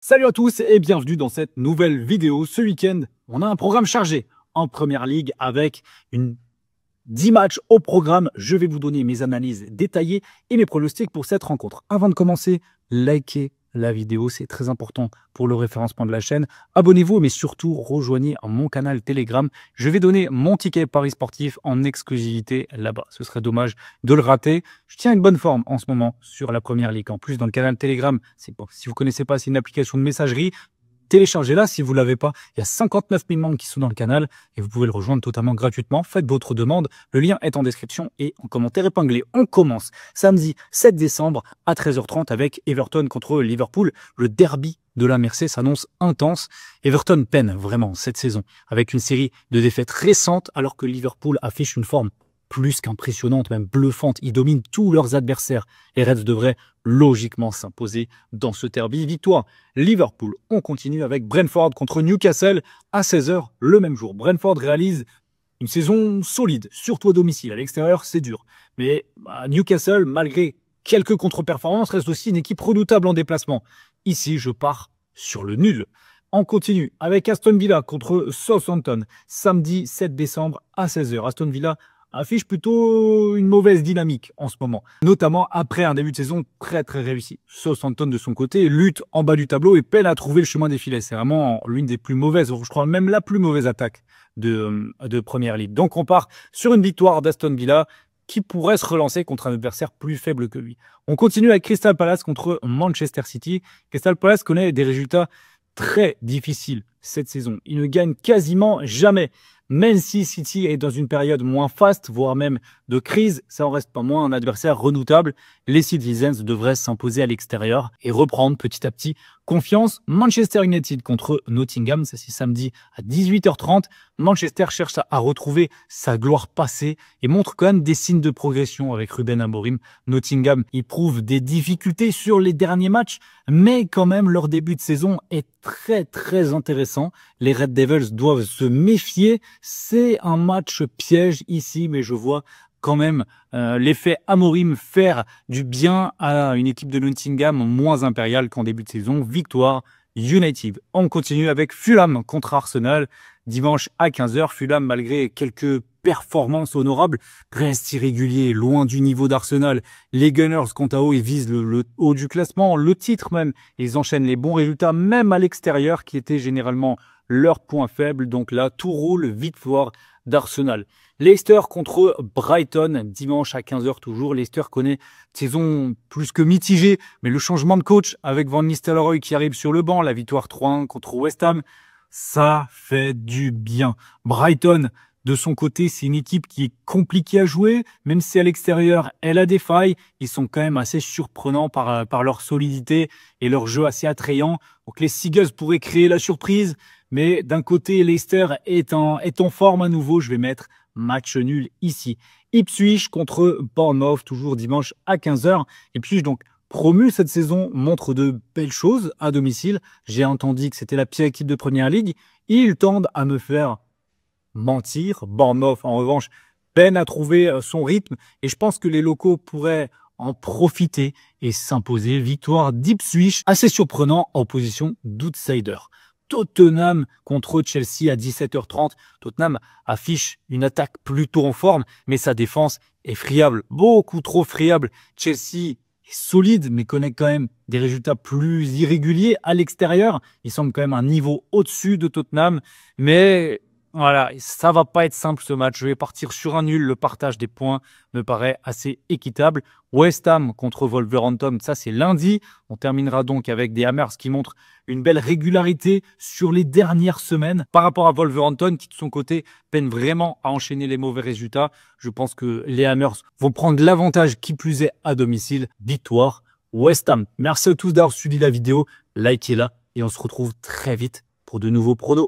Salut à tous et bienvenue dans cette nouvelle vidéo. Ce week-end, on a un programme chargé en Première Ligue avec 10 matchs au programme. Je vais vous donner mes analyses détaillées et mes pronostics pour cette rencontre. Avant de commencer, likez la vidéo, c'est très important pour le référencement de la chaîne. Abonnez-vous, mais surtout rejoignez mon canal Telegram. Je vais donner mon ticket Paris sportif en exclusivité là-bas. Ce serait dommage de le rater. Je tiens une bonne forme en ce moment sur la Première Ligue. En plus, dans le canal Telegram, si vous ne connaissez pas, c'est une application de messagerie. Téléchargez-la si vous ne l'avez pas. Il y a 59 000 membres qui sont dans le canal et vous pouvez le rejoindre totalement gratuitement. Faites votre demande. Le lien est en description et en commentaire épinglé. On commence samedi 7 décembre à 13h30 avec Everton contre Liverpool. Le derby de la Mersey s'annonce intense. Everton peine vraiment cette saison avec une série de défaites récentes alors que Liverpool affiche une forme plus qu'impressionnante, même bluffante. Ils dominent tous leurs adversaires. Les Reds devraient logiquement s'imposer dans ce derby. Victoire Liverpool. On continue avec Brentford contre Newcastle à 16h le même jour. Brentford réalise une saison solide, surtout à domicile. À l'extérieur, c'est dur. Mais Newcastle, malgré quelques contre-performances, reste aussi une équipe redoutable en déplacement. Ici, je pars sur le nul. On continue avec Aston Villa contre Southampton, samedi 7 décembre à 16h. Aston Villa affiche plutôt une mauvaise dynamique en ce moment, notamment après un début de saison très réussi. Southampton de son côté lutte en bas du tableau et peine à trouver le chemin des filets. C'est vraiment l'une des plus mauvaises, je crois même la plus mauvaise attaque de Première Ligue. Donc on part sur une victoire d'Aston Villa qui pourrait se relancer contre un adversaire plus faible que lui. On continue avec Crystal Palace contre Manchester City. Crystal Palace connaît des résultats très difficiles cette saison. Il ne gagne quasiment jamais. Même si City est dans une période moins faste, voire même de crise, ça en reste pas moins un adversaire redoutable. Les Citizens devraient s'imposer à l'extérieur et reprendre petit à petit confiance. Manchester United contre Nottingham, ça c'est samedi à 18h30. Manchester cherche à retrouver sa gloire passée et montre quand même des signes de progression avec Ruben Amorim. Nottingham éprouve des difficultés sur les derniers matchs, mais quand même leur début de saison est très intéressant. Les Red Devils doivent se méfier. C'est un match piège ici, mais je vois quand même l'effet Amorim faire du bien à une équipe de Nottingham moins impériale qu'en début de saison. Victoire United. On continue avec Fulham contre Arsenal. Dimanche à 15h, Fulham, malgré quelques performances honorables, reste irrégulier, loin du niveau d'Arsenal. Les Gunners, quant à eux, ils visent le haut du classement, le titre même. Ils enchaînent les bons résultats, même à l'extérieur, qui était généralement leur point faible. Donc là, tout roule, victoire d'Arsenal. Leicester contre Brighton, dimanche à 15h toujours. Leicester connaît une saison plus que mitigée, mais le changement de coach avec Van Nistelrooy qui arrive sur le banc, la victoire 3-1 contre West Ham, ça fait du bien. Brighton, de son côté, c'est une équipe qui est compliquée à jouer, même si à l'extérieur, elle a des failles. Ils sont quand même assez surprenants par leur solidité et leur jeu assez attrayant. Donc les Seagulls pourraient créer la surprise, mais d'un côté, Leicester est en forme à nouveau. Je vais mettre match nul ici. Ipswich contre Bournemouth, toujours dimanche à 15h. Ipswich, donc, promu cette saison, montre de belles choses à domicile. J'ai entendu que c'était la pire équipe de Première Ligue. Ils tendent à me faire mentir. Bournemouth, en revanche, peine à trouver son rythme. Et je pense que les locaux pourraient en profiter et s'imposer. Victoire d'Ipswich, assez surprenant en position d'outsider. Tottenham contre Chelsea à 17h30. Tottenham affiche une attaque plutôt en forme, mais sa défense est friable, beaucoup trop friable. Chelsea est solide, mais connaît quand même des résultats plus irréguliers à l'extérieur. Il semble quand même un niveau au-dessus de Tottenham, mais voilà, ça va pas être simple ce match. Je vais partir sur un nul. Le partage des points me paraît assez équitable. West Ham contre Wolverhampton, ça c'est lundi. On terminera donc avec des Hammers qui montrent une belle régularité sur les dernières semaines. Par rapport à Wolverhampton qui de son côté peine vraiment à enchaîner les mauvais résultats. Je pense que les Hammers vont prendre l'avantage qui plus est à domicile. Victoire West Ham. Merci à tous d'avoir suivi la vidéo. Likez-la et on se retrouve très vite pour de nouveaux pronos.